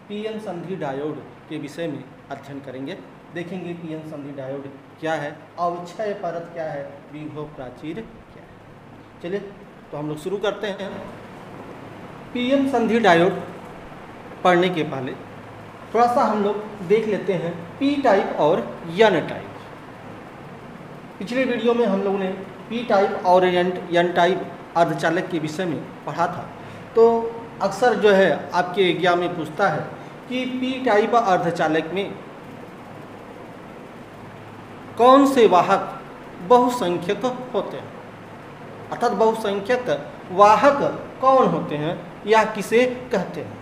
PN संधि diode के विषय में अध्ययन करेंगे। देखेंगे पीएन संधि डायोड क्या है, अवक्षय परत क्या है, विभव प्राचीर क्या है। चलिए तो हम लोग शुरू करते हैं। पीएन संधि डायोड पढ़ने के पहले थोड़ा सा हम लोग देख लेते हैं पी टाइप और एन टाइप। पिछले वीडियो में हम लोगों ने पी टाइप और एन टाइप अर्धचालक के विषय में पढ़ा था। तो अक्सर जो है आपके एग्जाम में पूछता है कि पी टाइप अर्धचालक में कौन से वाहक बहुसंख्यक होते हैं, अर्थात बहुसंख्यक वाहक कौन होते हैं या किसे कहते हैं।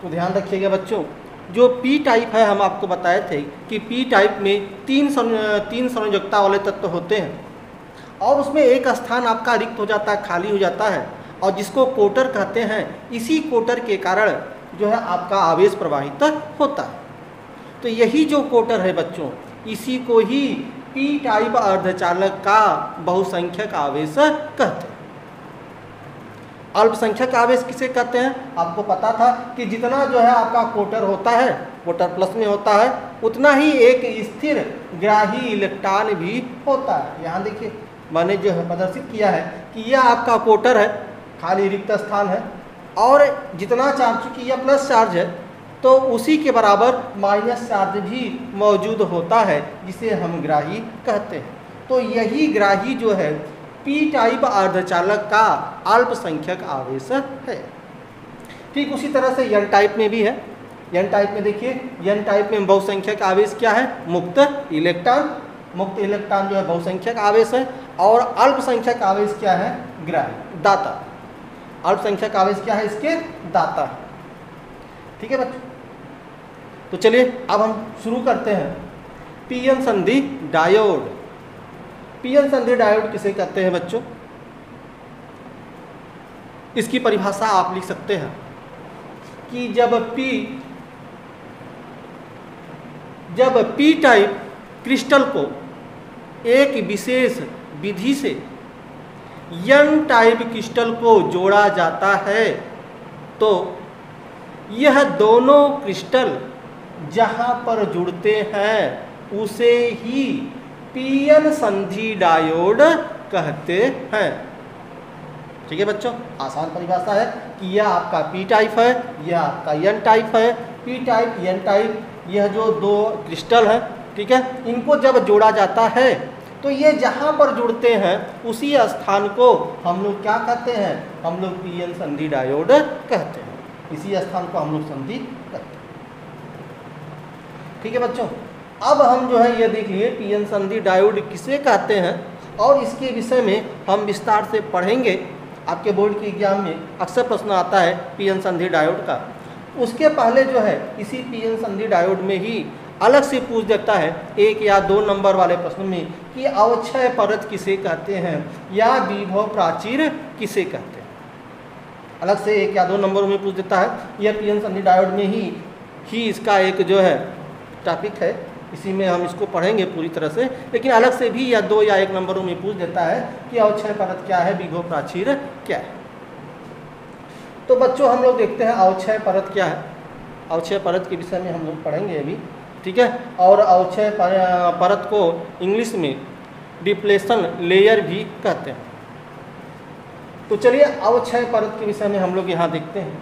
तो ध्यान रखिएगा बच्चों, जो पी टाइप है हम आपको बताए थे कि पी टाइप में तीन संयोजकता वाले तत्व होते हैं और उसमें एक स्थान आपका रिक्त हो जाता है, खाली हो जाता है, और जिसको कोटर कहते हैं। इसी कोटर के कारण जो है आपका आवेश प्रवाहित होता है। तो यही जो कोटर है बच्चों, इसी को ही पी टाइप अर्धचालक का बहुसंख्यक आवेश कहते हैं। अल्पसंख्यक आवेश किसे कहते हैं, आपको पता था कि जितना जो है आपका कोटर होता है, कोटर प्लस में होता है, उतना ही एक स्थिर ग्राही इलेक्ट्रॉन भी होता है। यहाँ देखिए मैंने जो है प्रदर्शित किया है कि यह आपका कोटर है, खाली रिक्त स्थान है, और जितना चार्ज, चूंकि यह प्लस चार्ज है तो उसी के बराबर माइनस चार्ज भी मौजूद होता है, जिसे हम ग्राही कहते हैं। तो यही ग्राही जो है पी टाइप अर्धचालक का अल्पसंख्यक आवेश है। ठीक उसी तरह से एन टाइप में भी है। एन टाइप में देखिए, एन टाइप में बहुसंख्यक आवेश क्या है, मुक्त इलेक्ट्रॉन। मुक्त इलेक्ट्रॉन जो है बहुसंख्यक आवेश है, और अल्पसंख्यक आवेश क्या है, ग्राही, दाता। अल्पसंख्यक आवेश क्या है, इसके दाता है। ठीक है बच्चों, तो चलिए अब हम शुरू करते हैं। पीएन संधि डायोड। पीएन संधि डायोड किसे कहते हैं बच्चों, इसकी परिभाषा आप लिख सकते हैं कि जब पी टाइप क्रिस्टल को एक विशेष विधि से एन टाइप क्रिस्टल को जोड़ा जाता है, तो यह दोनों क्रिस्टल जहां पर जुड़ते हैं उसे ही पीएन संधि डायोड कहते हैं। ठीक है बच्चों, आसान परिभाषा है कि यह आपका पी टाइप है, यह आपका एन टाइप है। पी टाइप, एन टाइप, यह जो दो क्रिस्टल है, ठीक है, इनको जब जोड़ा जाता है तो ये जहाँ पर जुड़ते हैं उसी स्थान को हम लोग क्या कहते हैं, हम लोग पीएन संधि डायोड कहते हैं। इसी स्थान को हम लोग संधि कहते हैं। ठीक है बच्चों, अब हम जो है ये देखिए पीएन संधि डायोड किसे कहते हैं और इसके विषय में हम विस्तार से पढ़ेंगे। आपके बोर्ड के एग्जाम में अक्सर प्रश्न आता है पीएन संधि डायोड का। उसके पहले जो है इसी पीएन संधि डायोड में ही अलग से पूछ देता है 1 या 2 नंबर वाले प्रश्न में कि अवक्षय परत किसे कहते हैं या विभव प्राचीर किसे कहते हैं। अलग से 1 या 2 नंबरों में पूछ देता है। यह पीएन संधि डायोड में ही इसका एक जो है टॉपिक है, इसी में हम इसको पढ़ेंगे पूरी तरह से। लेकिन अलग से भी या 2 या 1 नंबरों में पूछ देता है कि अवक्षय परत क्या है, विभव प्राचीर क्या है। तो बच्चों हम लोग देखते हैं अवक्षय परत क्या है। अवक्षय परत के विषय में हम लोग पढ़ेंगे अभी, ठीक है। और अवक्षय परत को इंग्लिश में डिप्लेशन लेयर भी कहते हैं। तो चलिए अवक्षय परत के विषय में हम लोग यहाँ देखते हैं।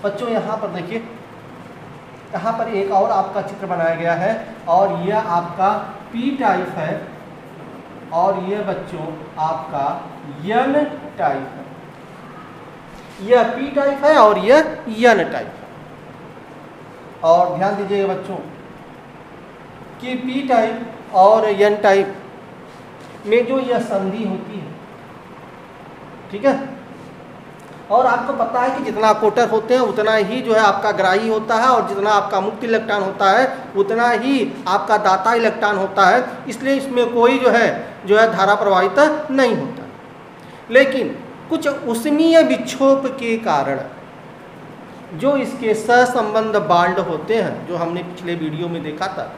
बच्चों यहाँ पर देखिए, यहाँ पर एक और आपका चित्र बनाया गया है और यह आपका पी टाइप है और यह बच्चों आपका एन टाइप है। यह पी टाइप है और यह एन टाइप है। और ध्यान दीजिएगा बच्चों कि पी टाइप और एन टाइप में जो यह संधि होती है, ठीक है, और आपको पता है कि जितना कोटर होते हैं उतना ही जो है आपका ग्राही होता है, और जितना आपका मुक्त इलेक्ट्रॉन होता है उतना ही आपका दाता इलेक्ट्रॉन होता है। इसलिए इसमें कोई जो है धारा प्रवाहित नहीं होता। लेकिन कुछ ऊष्मीय विक्षोभ के कारण जो इसके सहसंबंध बांड होते हैं, जो हमने पिछले वीडियो में देखा था,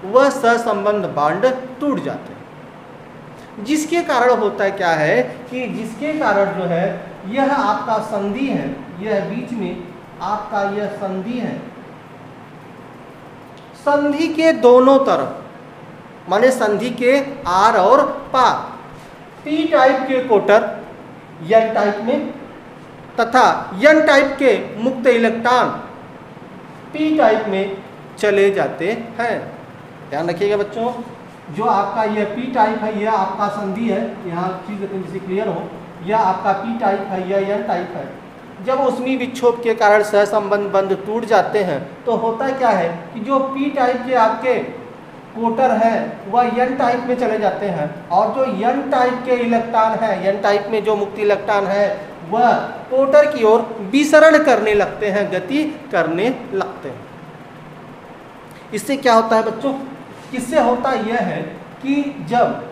वह सहसंबंध बांड टूट जाते हैं। जिसके कारण होता है क्या है कि जिसके कारण जो है यह आपका संधि है, यह बीच में आपका यह संधि है, संधि के दोनों तरफ माने संधि के आर और पार पी टाइप के कोटर एन टाइप में तथा एन टाइप के मुक्त इलेक्ट्रॉन पी टाइप में चले जाते हैं। ध्यान रखिएगा बच्चों, जो आपका यह पी टाइप है यह आपका संधि है, यहाँ चीज़ जैसे क्लियर हो, यह आपका पी टाइप है, यह एन टाइप है। जब ऊष्मीय विक्षोभ के कारण सहसंबंध बंध टूट जाते हैं तो होता क्या है कि जो पी टाइप के आपके कोटर है वह एन टाइप में चले जाते हैं और जो एन टाइप के इलेक्ट्रॉन है, एन टाइप में जो मुक्त इलेक्ट्रॉन है वह कोटर की ओर विसरण करने लगते हैं, गति करने लगते हैं। इससे क्या होता है बच्चों, इससे होता यह है कि जब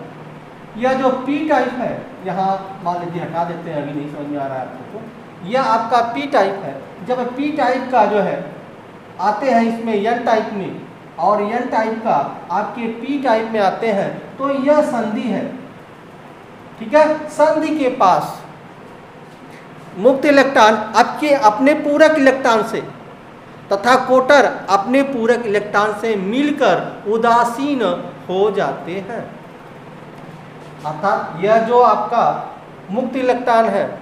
यह जो पी टाइप है, यहाँ मान लीजिए हटा देते हैं, अभी नहीं समझ में आ रहा है आपको, तो यह आपका पी टाइप है। जब पी टाइप का जो है आते हैं इसमें एन टाइप में और एन टाइप का आपके पी टाइप में आते हैं तो यह संधि है, ठीक है। संधि के पास मुक्त इलेक्ट्रॉन आपके अपने पूरक इलेक्ट्रॉन से तथा कोटर अपने पूरक इलेक्ट्रॉन से मिलकर उदासीन हो जाते हैं। अर्थात यह जो आपका मुक्त इलेक्ट्रॉन है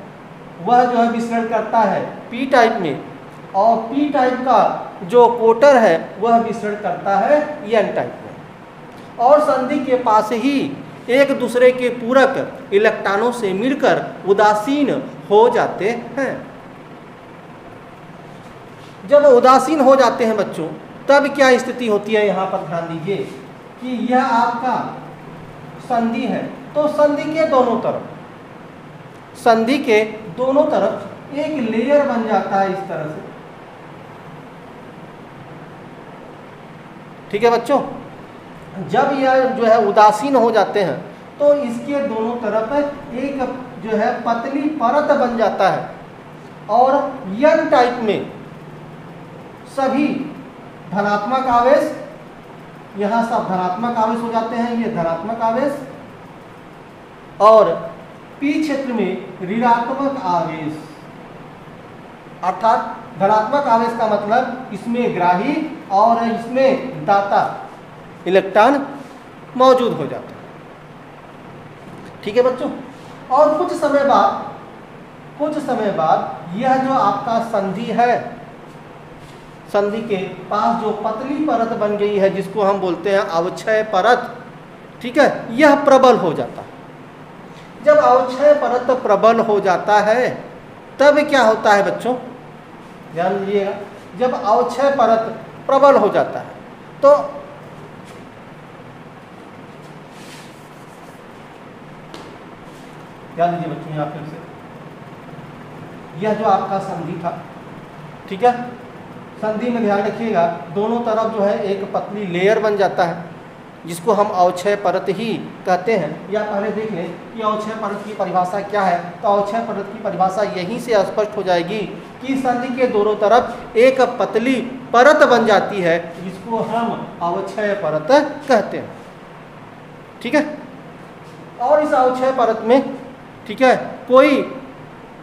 वह जो है विसरण करता है पी टाइप में और पी टाइप का जो कोटर है वह विसरण करता है एन टाइप में और संधि के पास ही एक दूसरे के पूरक इलेक्ट्रॉनों से मिलकर उदासीन हो जाते हैं। जब उदासीन हो जाते हैं बच्चों तब क्या स्थिति होती है, यहाँ पर ध्यान दीजिए कि यह आपका संधि है तो संधि के दोनों तरफ, संधि के दोनों तरफ एक लेयर बन जाता है इस तरह से, ठीक है बच्चों। जब यह जो है उदासीन हो जाते हैं तो इसके दोनों तरफ एक जो है पतली परत बन जाता है और एन टाइप में सभी धनात्मक आवेश, यहाँ सब धनात्मक आवेश हो जाते हैं, ये धनात्मक आवेश, और पी क्षेत्र में ऋणात्मक आवेश, अर्थात धनात्मक आवेश का मतलब इसमें ग्राही और इसमें दाता इलेक्ट्रॉन मौजूद हो जाता है, ठीक है बच्चों। और कुछ समय बाद यह जो आपका संधि है, संधि के पास जो पतली परत बन गई है जिसको हम बोलते हैं अवक्षय परत, ठीक है, यह प्रबल हो जाता है। जब अवक्षय परत प्रबल हो जाता है तब क्या होता है बच्चों, ध्यान दीजिएगा, जब अवक्षय परत प्रबल हो जाता है तो ध्यान दीजिए बच्चों, यहाँ फिर से यह जो आपका संधि था, ठीक है, संधि में ध्यान रखिएगा दोनों तरफ जो है एक पतली लेयर बन जाता है जिसको हम अवक्षय परत ही कहते हैं। या पहले देख लें कि अवक्षय परत की परिभाषा क्या है, तो अवक्षय परत की परिभाषा यहीं से स्पष्ट हो जाएगी कि संधि के दोनों तरफ एक पतली परत बन जाती है जिसको हम अवक्षय परत कहते हैं, ठीक है। और इस अवक्षय परत में, ठीक है, कोई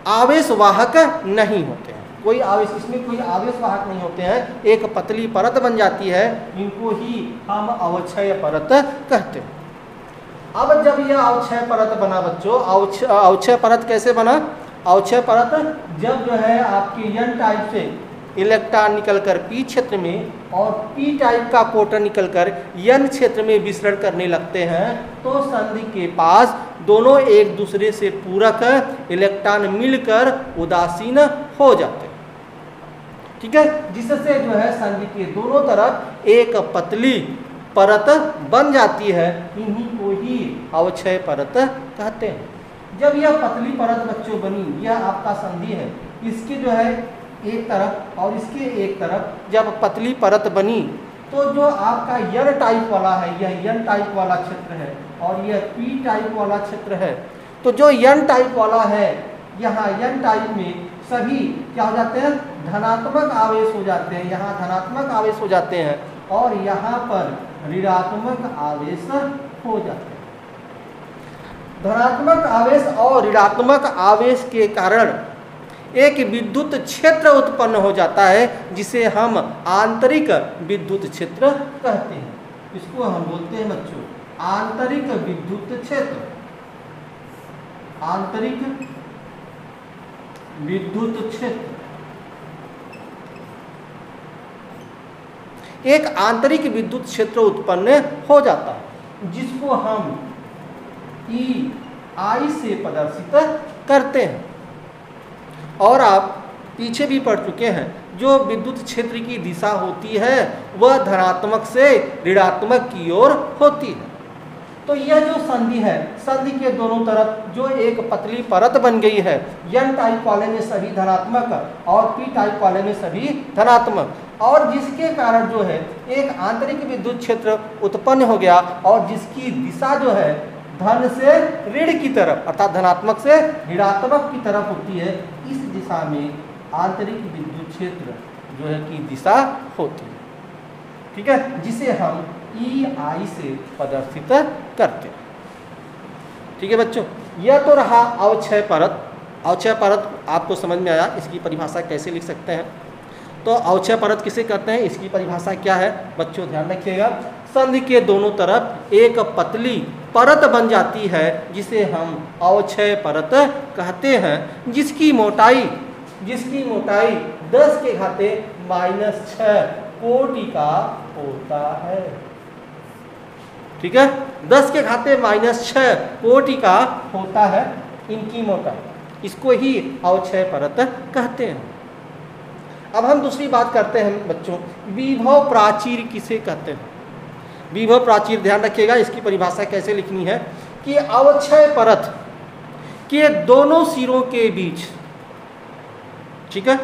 आवेश वाहक नहीं होते हैं, कोई आवेश, इसमें कोई आवेश वाहक नहीं होते हैं, एक पतली परत बन जाती है, इनको ही हम अवक्षय परत कहते हैं। अब जब यह अवक्षय परत बना बच्चों, अवक्षय परत कैसे बना, अवक्षय परत जब जो है आपके एन टाइप से इलेक्ट्रॉन निकलकर पी क्षेत्र में और पी टाइप का कोटर निकलकर एन क्षेत्र में विसरण करने लगते हैं तो संधि के पास दोनों एक दूसरे से पूरक इलेक्ट्रॉन मिलकर उदासीन हो जाते हैं, ठीक है, जिससे जो है संधि के दोनों तरफ एक पतली परत बन जाती है, इन्हीं को ही अवक्षय परत कहते हैं। जब यह पतली परत बच्चों बनी, यह आपका संधि है, इसके जो है एक तरफ और इसके एक तरफ जब पतली परत बनी तो जो आपका एन टाइप वाला है, यह एन टाइप वाला क्षेत्र है और यह पी टाइप वाला क्षेत्र है। तो जो एन टाइप वाला है, यहाँ एन टाइप में सभी क्या हो जाते हैं, धनात्मक आवेश हो जाते हैं, यहाँ धनात्मक आवेश हो जाते हैं और यहाँ पर ऋणात्मक आवेश हो जाते हैं। धनात्मक आवेश और ऋणात्मक आवेश के कारण एक विद्युत क्षेत्र उत्पन्न हो जाता है जिसे हम आंतरिक विद्युत क्षेत्र कहते हैं। इसको हम बोलते हैं बच्चों आंतरिक विद्युत क्षेत्र। आंतरिक विद्युत क्षेत्र एक आंतरिक विद्युत क्षेत्र उत्पन्न हो जाता है जिसको हम EI से प्रदर्शित करते हैं। और आप पीछे भी पढ़ चुके हैं जो विद्युत क्षेत्र की दिशा होती है वह धनात्मक से ऋणात्मक की ओर होती है। तो यह जो संधि है, संधि के दोनों तरफ जो एक पतली परत बन गई है, N टाइप वाले में सभी धनात्मक और P टाइप वाले में सभी धनात्मक, और जिसके कारण जो है एक आंतरिक विद्युत क्षेत्र उत्पन्न हो गया और जिसकी दिशा जो है धन से ऋण की तरफ अर्थात धनात्मक से ऋणात्मक की तरफ होती है। इस दिशा में आंतरिक विद्युत क्षेत्र जो है की दिशा होती है, ठीक है, जिसे हम EI से प्रदर्शित करते हैं। ठीक है बच्चों, यह तो रहा अवक्षय परत। अवक्षय परत आपको समझ में आया, इसकी परिभाषा कैसे लिख सकते हैं। तो अवक्षय परत किसे कहते हैं, इसकी परिभाषा क्या है बच्चों ध्यान रखिएगा। संधि के दोनों तरफ एक पतली परत बन जाती है जिसे हम अवक्षय परत कहते हैं, जिसकी मोटाई 10 के घाते -6 कोटि का होता है। ठीक है, 10 के घाते -6 कोटि का होता है इनकी मोटाई, इसको ही अवक्षय परत कहते हैं। अब हम दूसरी बात करते हैं बच्चों, विभव प्राचीर किसे कहते हैं। विभव प्राचीर ध्यान रखिएगा, इसकी परिभाषा कैसे लिखनी है कि अवक्षय परत के दोनों सिरों के बीच, ठीक है,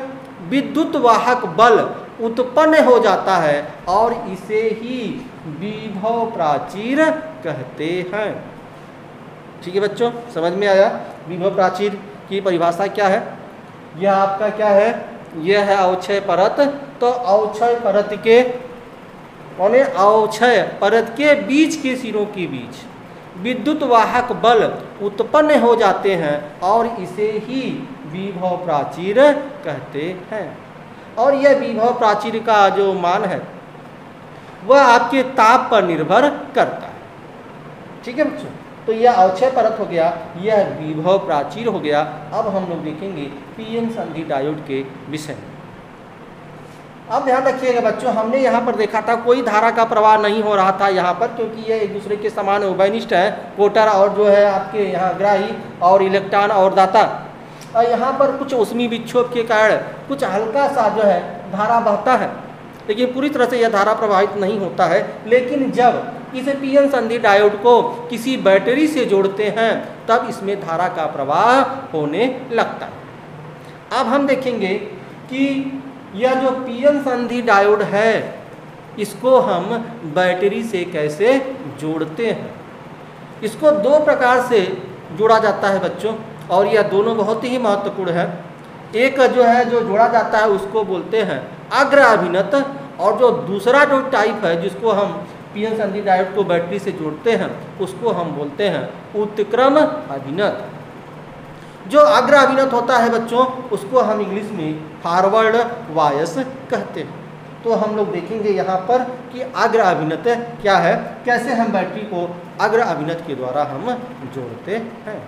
विद्युत वाहक बल उत्पन्न हो जाता है और इसे ही विभव प्राचीर कहते हैं। ठीक है बच्चों, समझ में आया। विभव प्राचीर की परिभाषा क्या है, यह आपका क्या है, यह है अवक्षय परत। तो अवक्षय परत के माने अवक्षय परत के बीच के सिरों के बीच विद्युत वाहक बल उत्पन्न हो जाते हैं और इसे ही विभव प्राचीर कहते हैं। और यह विभव प्राचीर का जो मान है वह आपके ताप पर निर्भर करता है। ठीक है बच्चों, तो यह अवक्षय परत हो गया, यह विभव प्राचीर हो गया। अब हम लोग देखेंगे पीएन संधि डायोड के विषय में। अब ध्यान रखिएगा बच्चों, हमने यहाँ पर देखा था कोई धारा का प्रवाह नहीं हो रहा था यहाँ पर, क्योंकि ये एक दूसरे के समान उभयनिष्ठ है, कोटर और जो है आपके यहाँ ग्राही और इलेक्ट्रॉन और दाता। और यहाँ पर कुछ ऊष्मीय विक्षोभ के कारण कुछ हल्का सा जो है धारा बहता है, लेकिन पूरी तरह से यह धारा प्रवाहित नहीं होता है। लेकिन जब इस पीएन संधि डायोड को किसी बैटरी से जोड़ते हैं तब इसमें धारा का प्रवाह होने लगता है। अब हम देखेंगे कि यह जो पीएन संधि डायोड है इसको हम बैटरी से कैसे जोड़ते हैं। इसको दो प्रकार से जोड़ा जाता है बच्चों, और यह दोनों बहुत ही महत्वपूर्ण है। एक जो है जो जोड़ा जाता है उसको बोलते हैं अग्र अभिनत, और जो दूसरा जो टाइप है जिसको हम पीएन संधि डायोड को बैटरी से जोड़ते हैं उसको हम बोलते हैं उत्क्रम अभिनत। जो अग्र अभिनत होता है बच्चों उसको हम इंग्लिश में फॉरवर्ड वायस कहते हैं। तो हम लोग देखेंगे यहाँ पर कि अग्र अभिनत क्या है, कैसे हम बैटरी को अग्र अभिनत के द्वारा हम जोड़ते हैं।